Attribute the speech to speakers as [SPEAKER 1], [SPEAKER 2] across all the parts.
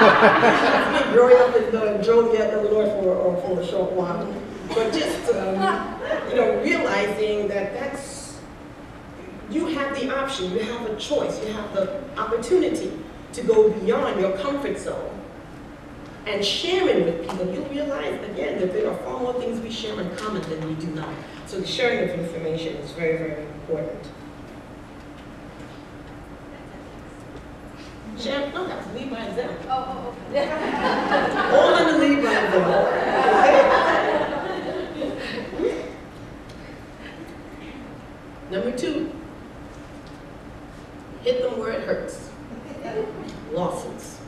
[SPEAKER 1] me growing up in Joliet, Illinois for a short while. But just, you know, realizing that you have the option, you have a choice, you have the opportunity to go beyond your comfort zone. And sharing with people, you'll realize, again, that there are far more things we share in common than we do not. So the sharing of information is very, very important. Sharon, no, that was lead by example.
[SPEAKER 2] Oh, okay.
[SPEAKER 1] All in the lead by example. Number 2, hit them where it hurts. Lawsuits.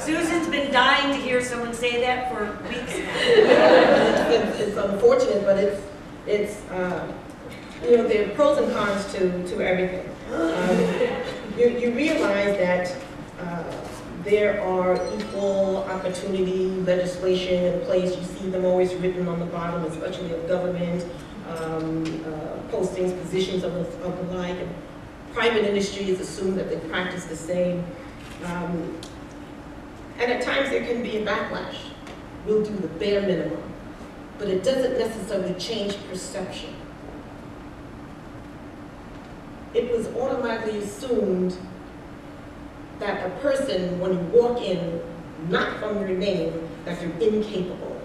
[SPEAKER 2] Susan's been dying to hear someone say that for weeks now.
[SPEAKER 1] It's unfortunate, but it's you know, there are pros and cons to everything. You realize that there are equal opportunity legislation in place. You see them always written on the bottom, especially of government, postings, positions of the like. And private industry is assumed that they practice the same. And at times there can be a backlash. We'll do the bare minimum, but it doesn't necessarily change perception. It was automatically assumed that a person, when you walk in, not from your name, that you're incapable.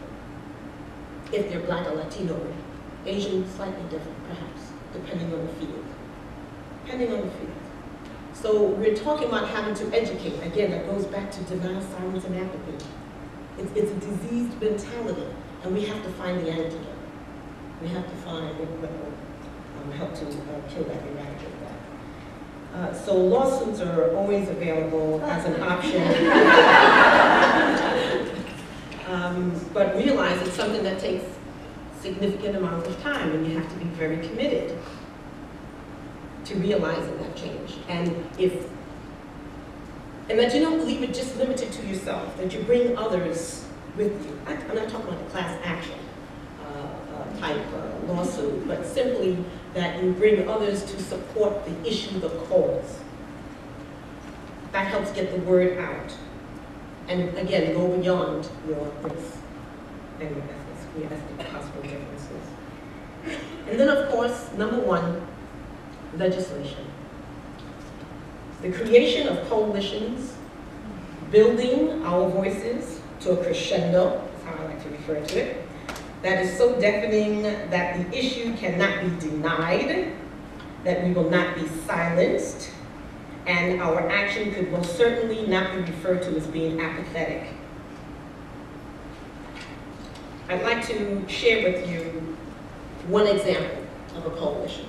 [SPEAKER 1] If they're Black or Latino, Asian, slightly different, perhaps, depending on the field. Depending on the field. So we're talking about having to educate. Again, that goes back to denial, silence, and apathy. It's a diseased mentality, and we have to find the antidote. We have to find what will help to kill that, eradicate that. So lawsuits are always available as an option. But realize it's something that takes significant amounts of time, and you have to be very committed to realizing that change. And that you don't leave it just limited to yourself, that you bring others with you. I'm not talking about the class action type lawsuit, but simply that you bring others to support the issue, the cause. That helps get the word out. And again, go beyond your race and your ethnic possible differences. And then of course, number 1, legislation. The creation of coalitions, building our voices to a crescendo, is how I like to refer to it, that is so deafening that the issue cannot be denied, that we will not be silenced, and our action could most certainly not be referred to as being apathetic. I'd like to share with you one example of a coalition.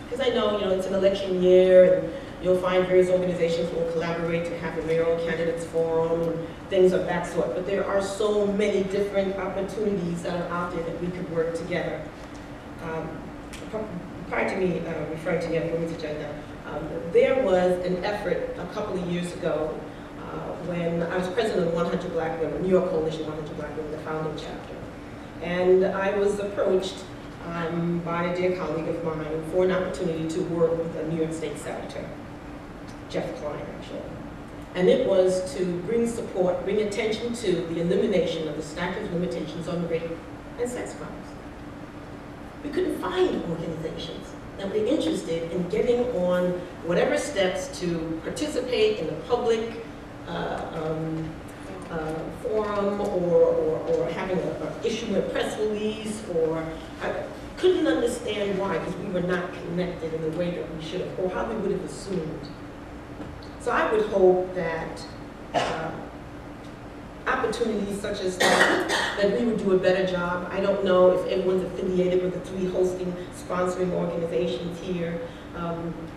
[SPEAKER 1] Because I know, it's an election year, and you'll find various organizations will collaborate to have a mayoral candidates forum and things of that sort. But there are so many different opportunities that are out there that we could work together. Prior to me referring to the Women's Agenda, there was an effort a couple of years ago when I was president of 100 Black Women, New York Coalition 100 Black Women, the founding chapter. And I was approached by a dear colleague of mine for an opportunity to work with a New York State Senator, Jeff Klein, actually. And it was to bring support, bring attention to the elimination of the statute of limitations on rape and sex crimes. We couldn't find organizations that were interested in getting on whatever steps to participate in a public forum or having an issue a press release, or I couldn't understand why, because we were not connected in the way that we should have, or how we would have assumed. So I would hope that opportunities such as that we would do a better job. I don't know if everyone's affiliated with the 3 hosting, sponsoring organizations here,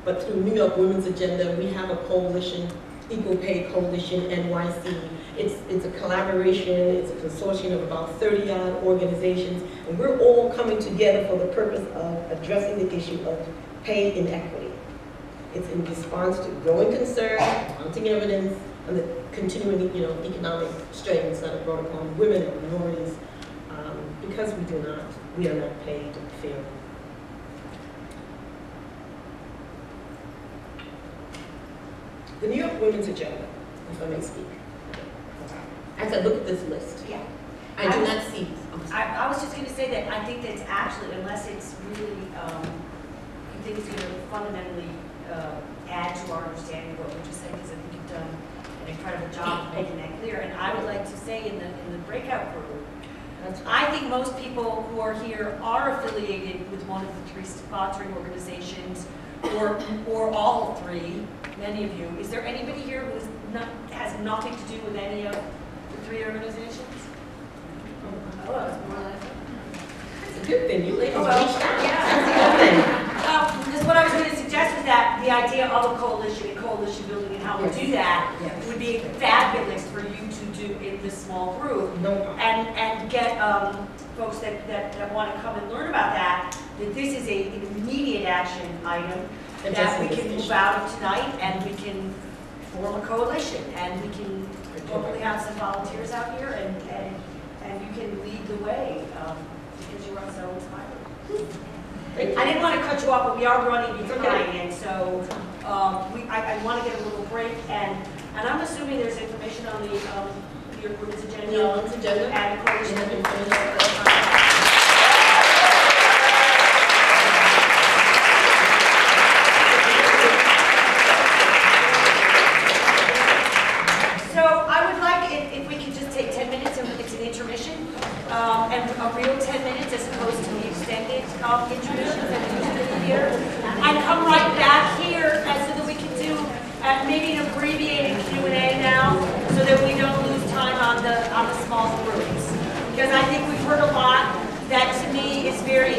[SPEAKER 1] but through New York Women's Agenda, we have a coalition, Equal Pay Coalition NYC. It's a collaboration, it's a consortium of about 30-odd organizations, and we're all coming together for the purpose of addressing the issue of pay inequity. It's in response to growing concern, mounting evidence, and the continuing economic strains that are brought upon women and minorities because we are not paid fairly. The New York Women's Agenda, if I may speak. As I look at this list,
[SPEAKER 2] Yeah.
[SPEAKER 1] I do not see.
[SPEAKER 2] I was just going to say that I think that's actually, unless it's really, you think it's going to fundamentally add to our understanding of what we're just saying, because I think you've done an incredible job of making that clear. And I would like to say in the breakout group, I think most people who are here are affiliated with one of the three sponsoring organizations, or all three. Many of you. Is there anybody here who has nothing to do with any of the three organizations? Oh, that's more than I thought.
[SPEAKER 1] It's a good thing. You ladies
[SPEAKER 2] Well,
[SPEAKER 1] reached out.
[SPEAKER 2] yeah.
[SPEAKER 1] That's a good thing.
[SPEAKER 2] Because what I was going to suggest was that the idea of a coalition and coalition building and how we do that would be fabulous for you to do in this small group.
[SPEAKER 1] No problem.
[SPEAKER 2] And get folks that want to come and learn about that this is an immediate action item that we can move out of tonight, and we can form a coalition, and we can hopefully have some volunteers out here, and you can lead the way because you are so inspired. I didn't want to cut you off, but we are running behind, and so I want to get a little break, and I'm assuming there's information on your group's agenda, and the coalition. So I would like if we could just take 10 minutes, and it's an intermission, and a real 10 minutes as opposed to the extended intermissions that we usually do here, and come right back here so that we can do maybe an abbreviated Q&A now, so that we don't lose time on the small groups. Because I think we've heard a lot that to me is very